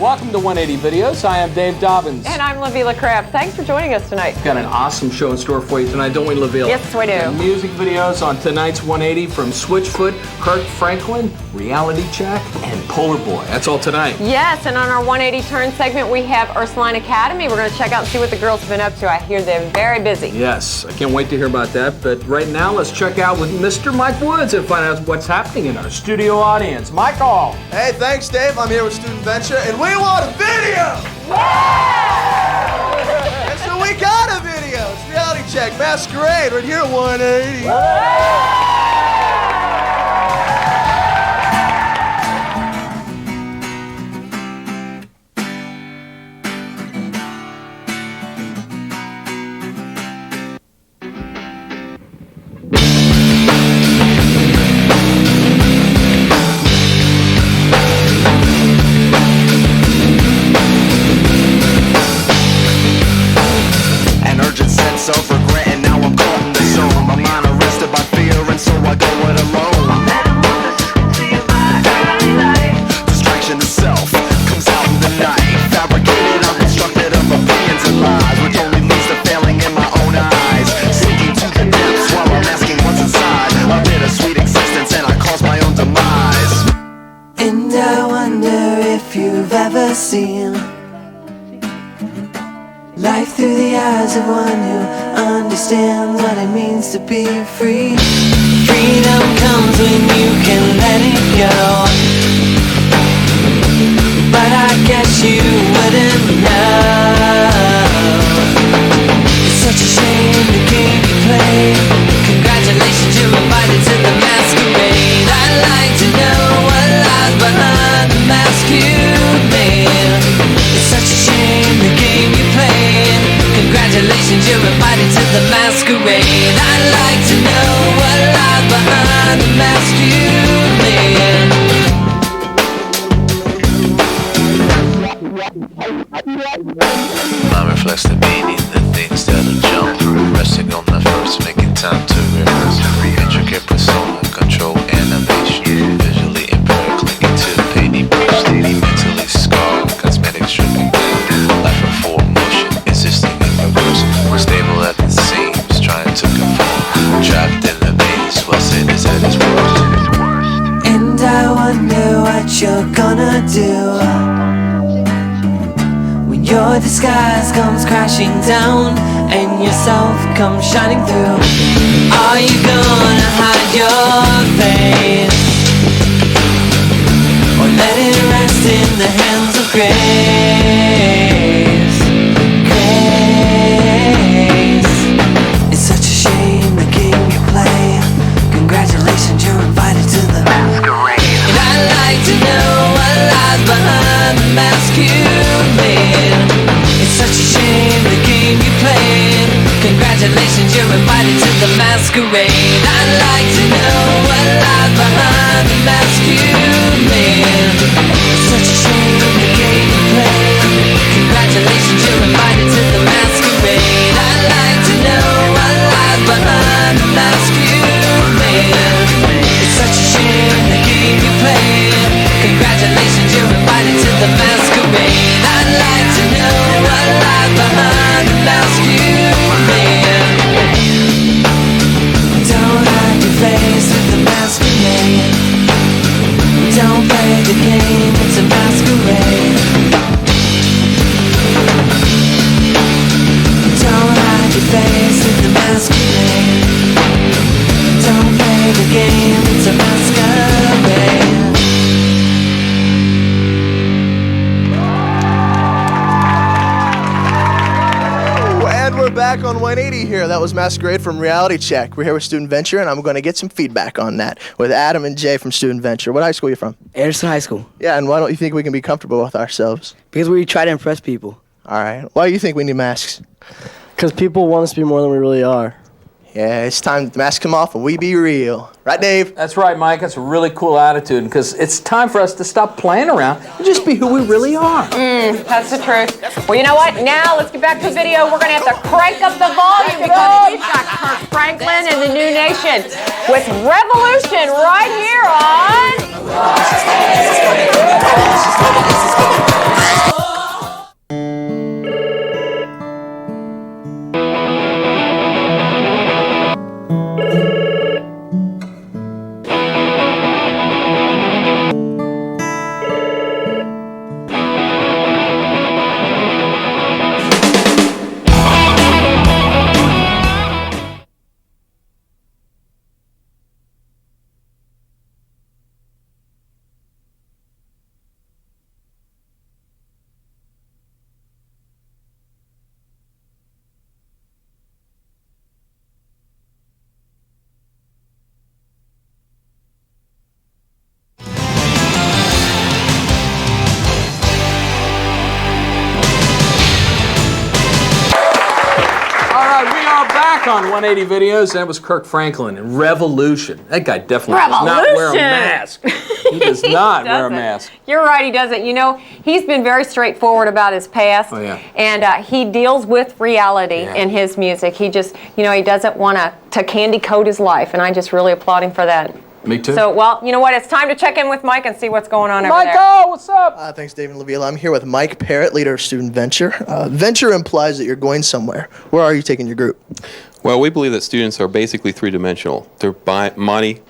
Welcome to 180 Videos. I am Dave Dobbins. And I'm Livy LaCrab. Thanks for joining us tonight. Got an awesome show in store for you tonight, don't we, Livy? Yes, we do. Got music videos on tonight's 180 from Switchfoot, Kirk Franklin, Reality Check, and Polar Boy. That's all tonight. Yes, and on our 180 Turn segment, we have Ursuline Academy. We're going to check out and see what the girls have been up to. I hear they're very busy. Yes, I can't wait to hear about that. But right now, let's check out with Mr. Mike Woods and find out what's happening in our studio audience. Michael. Hey, thanks, Dave. I'm here with Student Venture, and we want a video! Yeah! And so we got a video. It's Reality Check Masquerade right here at 180. Of regret, and now I'm caught in the zone. My mind arrested by fear, and so I go it alone. Distraction itself comes out in the night. Fabricated, I'm constructed of opinions and lies, which only leads to failing in my own eyes. Sinking to the depths while I'm asking what's inside. A bittersweet existence, and I cause my own demise. And I wonder if you've ever seen life through the eyes of one who understands what it means to be free. Freedom comes when you can let it go, but I guess you wouldn't know. It's such a shame the game you play. Congratulations, you're invited to the masquerade. I'd like to know what lies behind the mask you made. It's such a shame the game you play. Congratulations, you're invited to the masquerade. I'd like to know what lies behind the mask you made. Mind reflects the meaning, the things that'll jump through. Resting on the first, making time to rehearse. Intricate persona, control animation. Visually impaired, clinging to the painting brush. Mentally scarred, cosmetic stripping. Life in full motion, existing in reverse. Stable at the seams, trying to conform. Trapped in the maze, what's it is at its worst. And I wonder what you're gonna do when your disguise comes crashing down and yourself comes shining through. Are you gonna hide your face, or let it rest in the hands of grace? Grace. It's such a shame the game you play. Congratulations, you're invited to the masquerade. And I'd like to know what lies behind the mask you made. It's such a shame the game you played. Congratulations, you're invited to the masquerade. I'd like to know what lies behind the mask you made. It's such a shame the game you played. Congratulations, you're invited to the masquerade. I'd like to know what lies behind the mask you made. It's such a shame the game you played. Congratulations, you're invited to the masquerade. I'd like to know what lies behind the mask you made. Don't hide your face with the masquerade. Don't play the game, it's a masquerade. Don't hide your face with the masquerade. Don't play the game, it's a masquerade. And we're back on 180 here. That was Masquerade from Reality Check. We're here with Student Venture, and I'm going to get some feedback on that with Adam and Jay from Student Venture. What high school are you from? Anderson High School. Yeah, and why don't you think we can be comfortable with ourselves? Because we try to impress people. All right. Why do you think we need masks? Because people want us to be more than we really are. Yeah, it's time to mask them off and we be real. Right, Dave? That's right, Mike. That's a really cool attitude because it's time for us to stop playing around and just be who we really are. That's the truth. Well, you know what? Now let's get back to the video. We're going to have to crank up the volume because we've got Kirk Franklin and the New Nation with Revolution right here on... back on 180 Videos. That was Kirk Franklin in Revolution. That guy definitely does not wear a mask. He does not wear a mask. You're right, he doesn't. You know, he's been very straightforward about his past. Oh, yeah. And he deals with reality in his music. He just, you know, he doesn't want to candy coat his life. And I just really applaud him for that. Me too. So, well, you know what? It's time to check in with Mike and see what's going on over there. Michael, what's up? Thanks, David Lavilla. I'm here with Mike Parrott, leader of Student Venture. Venture implies that you're going somewhere. Where are you taking your group? Well, we believe that students are basically three-dimensional. They're body,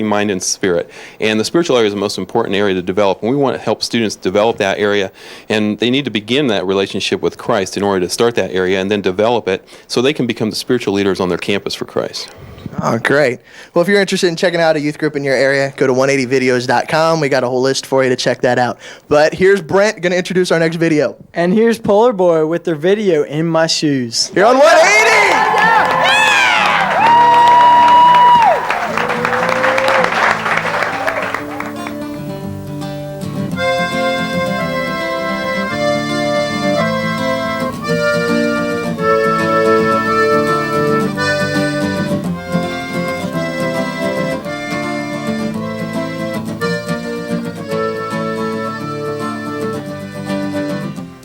mind, and spirit. And the spiritual area is the most important area to develop. And we want to help students develop that area. And they need to begin that relationship with Christ in order to start that area and then develop it so they can become the spiritual leaders on their campus for Christ. Oh, great. Well, if you're interested in checking out a youth group in your area, go to 180videos.com. We got a whole list for you to check that out. But here's Brent going to introduce our next video. And here's Polar Boy with their video, In My Shoes. Here on 180!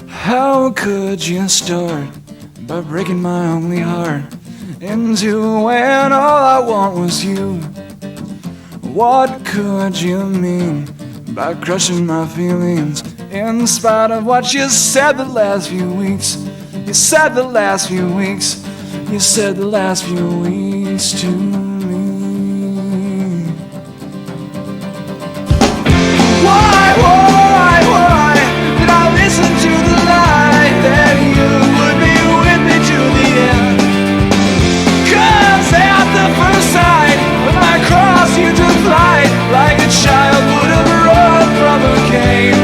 How could you start by breaking my only heart into when all I want was you? What could you mean by crushing my feelings in spite of what you said the last few weeks? You said the last few weeks, you said the last few weeks to me. Why did I listen to the lie that you would be with me to the end? 'Cause at the first sight, when I crossed you to flight, like a child would have run from the cane,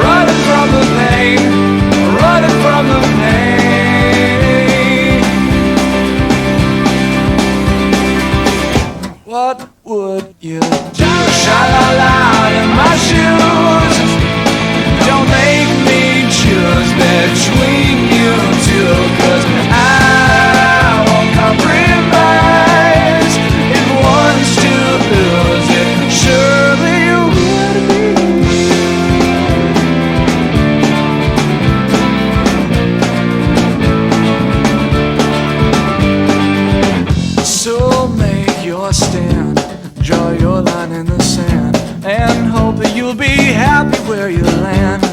running from the pain, running from the pain. What would you do? Sha-la-la in my shoes. Don't make me choose between you two, 'cause I won't compromise. If one's to lose it, surely you would be. So make your stand, draw your line in the sand, and hope that you'll be happy where you land.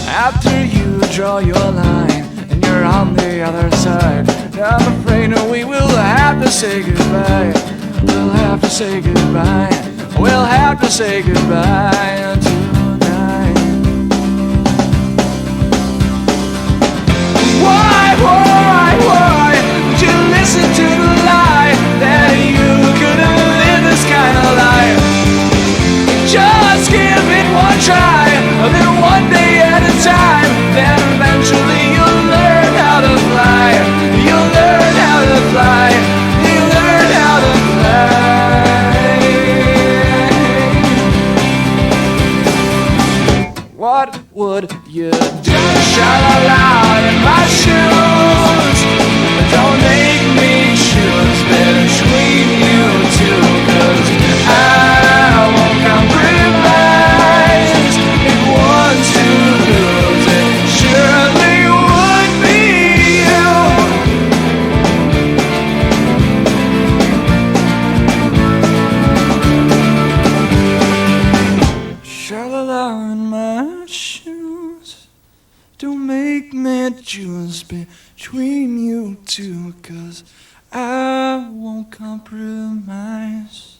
After you draw your line and you're on the other side, I'm afraid no, we will have to say goodbye. We'll have to say goodbye. We'll have to say goodbye tonight. Why would you listen to the lie that you couldn't live this kind of life? Just give it one try, then one day at a time, then eventually you'll learn how to fly. You'll learn how to fly. You'll learn how to fly. What would you do? Sha-la-la in my shoes. Don't make me choose between you two, 'cause I won't compromise. If one's to lose it, surely would be you. Sha-la-la in my shoes. Don't make me choose between you two, 'cause I won't compromise.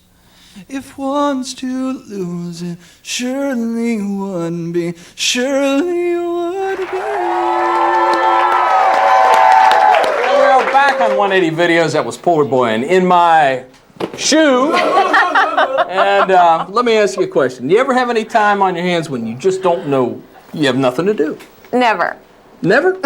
If one's to lose it, surely would be, surely would be. And we are back on 180 Videos. That was Polar Boy and In My Shoe. And let me ask you a question. Do you ever have any time on your hands when you just don't know, you have nothing to do? Never. Never?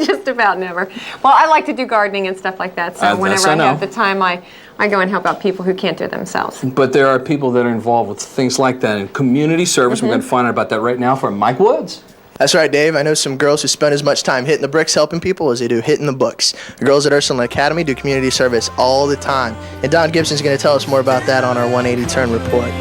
Just about never. Well, I like to do gardening and stuff like that, so whenever I have the time, I go and help out people who can't do it themselves. But there are people that are involved with things like that in community service. We're going to find out about that right now from Mike Woods. That's right, Dave. I know some girls who spend as much time hitting the bricks helping people as they do hitting the books. The girls at Ursuline Academy do community service all the time. And Don Gibson's going to tell us more about that on our 180 Turn report.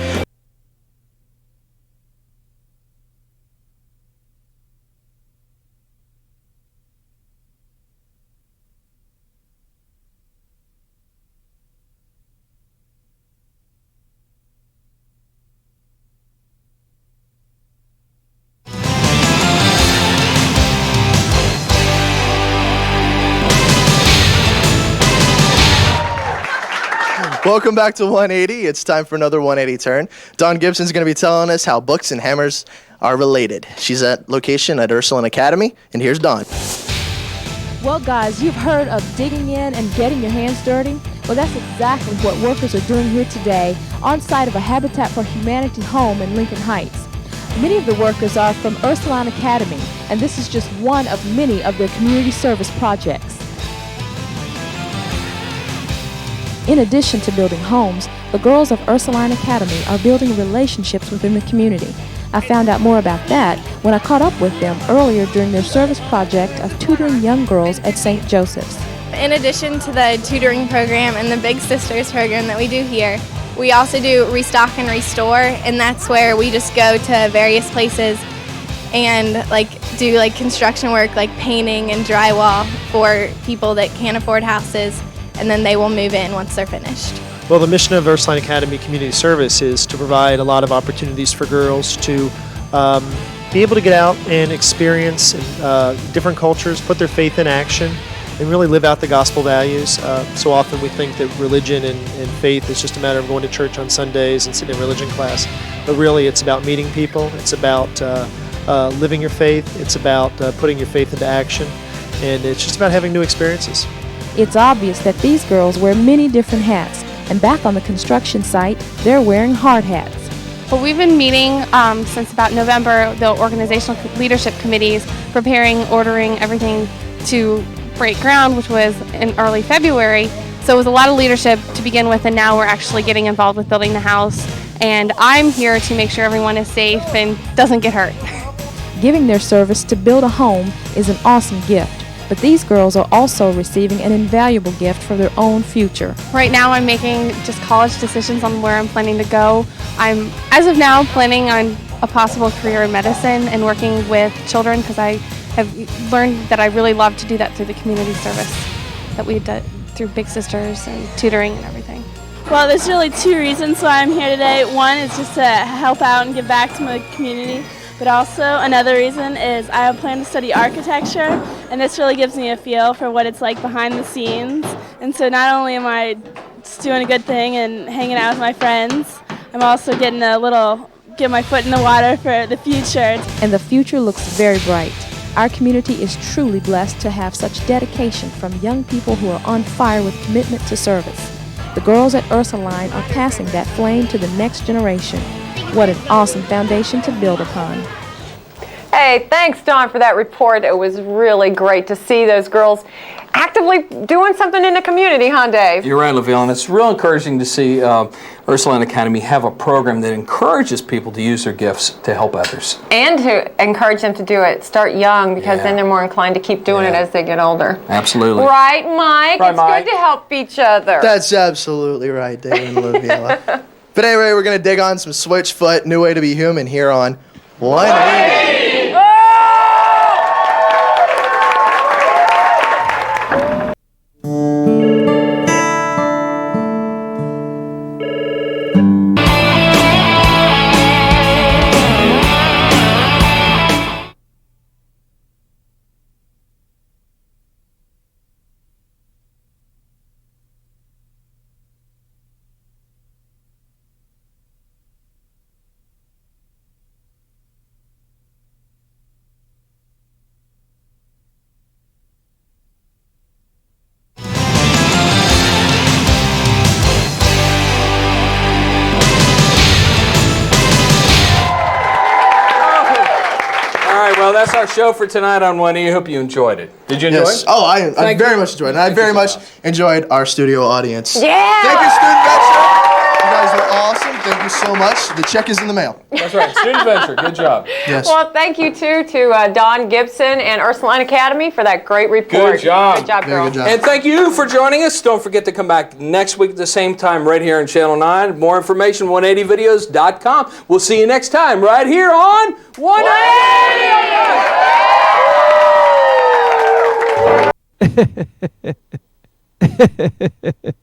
Welcome back to 180. It's time for another 180 Turn. Dawn Gibson's going to be telling us how books and hammers are related. She's at location at Ursuline Academy, and here's Dawn. Well, guys, you've heard of digging in and getting your hands dirty. Well, that's exactly what workers are doing here today on site of a Habitat for Humanity home in Lincoln Heights. Many of the workers are from Ursuline Academy, and this is just one of many of their community service projects. In addition to building homes, the girls of Ursuline Academy are building relationships within the community. I found out more about that when I caught up with them earlier during their service project of tutoring young girls at St. Joseph's. In addition to the tutoring program and the Big Sisters program that we do here, we also do Restock and Restore, and that's where we just go to various places and do construction work like painting and drywall for people that can't afford houses, and then they will move in once they're finished. Well, the mission of Ursuline Academy Community Service is to provide a lot of opportunities for girls to be able to get out and experience different cultures, put their faith in action, and really live out the gospel values. So often we think that religion and faith is just a matter of going to church on Sundays and sitting in religion class, but really it's about meeting people, it's about living your faith, it's about putting your faith into action, and it's just about having new experiences. It's obvious that these girls wear many different hats, and back on the construction site, they're wearing hard hats. Well, we've been meeting since about November, the organizational leadership committees, ordering everything to break ground, which was in early February. So it was a lot of leadership to begin with, and now we're actually getting involved with building the house. And I'm here to make sure everyone is safe and doesn't get hurt. Giving their service to build a home is an awesome gift. But these girls are also receiving an invaluable gift for their own future. Right now I'm making just college decisions on where I'm planning to go. I'm, as of now, planning on a possible career in medicine and working with children because I have learned that I really love to do that through the community service that we did through Big Sisters and tutoring and everything. Well, there's really two reasons why I'm here today. One is just to help out and give back to my community. But also another reason is I plan to study architecture, and this really gives me a feel for what it's like behind the scenes. And so not only am I just doing a good thing and hanging out with my friends, I'm also getting get my foot in the water for the future. And the future looks very bright. Our community is truly blessed to have such dedication from young people who are on fire with commitment to service. The girls at Ursuline are passing that flame to the next generation. What an awesome foundation to build upon. Hey, thanks, Dawn, for that report. It was really great to see those girls actively doing something in the community, huh, Dave? You're right, LaVille, and it's real encouraging to see Ursuline Academy have a program that encourages people to use their gifts to help others. And to encourage them to do it, start young, because then they're more inclined to keep doing it as they get older. Absolutely. Right, Mike? Right, it's Mike. good to help each other. That's absolutely right, Dave and LaVille. But anyway, we're going to dig on some Switchfoot, New Way to Be Human here on 180. Well, that's our show for tonight on 180. I hope you enjoyed it. Did you enjoy it? Oh, I very much enjoyed it. And I very much enjoyed our studio audience. Yeah! Thank you, Student Venture. You guys were awesome. Thank you so much. The check is in the mail. That's right. Student Venture. Good job. Yes. Well, thank you, too, to Don Gibson and Ursuline Academy for that great report. Good job. Good job, Very girl. good job. And thank you for joining us. Don't forget to come back next week at the same time right here on Channel 9. More information, 180videos.com. We'll see you next time right here on 180.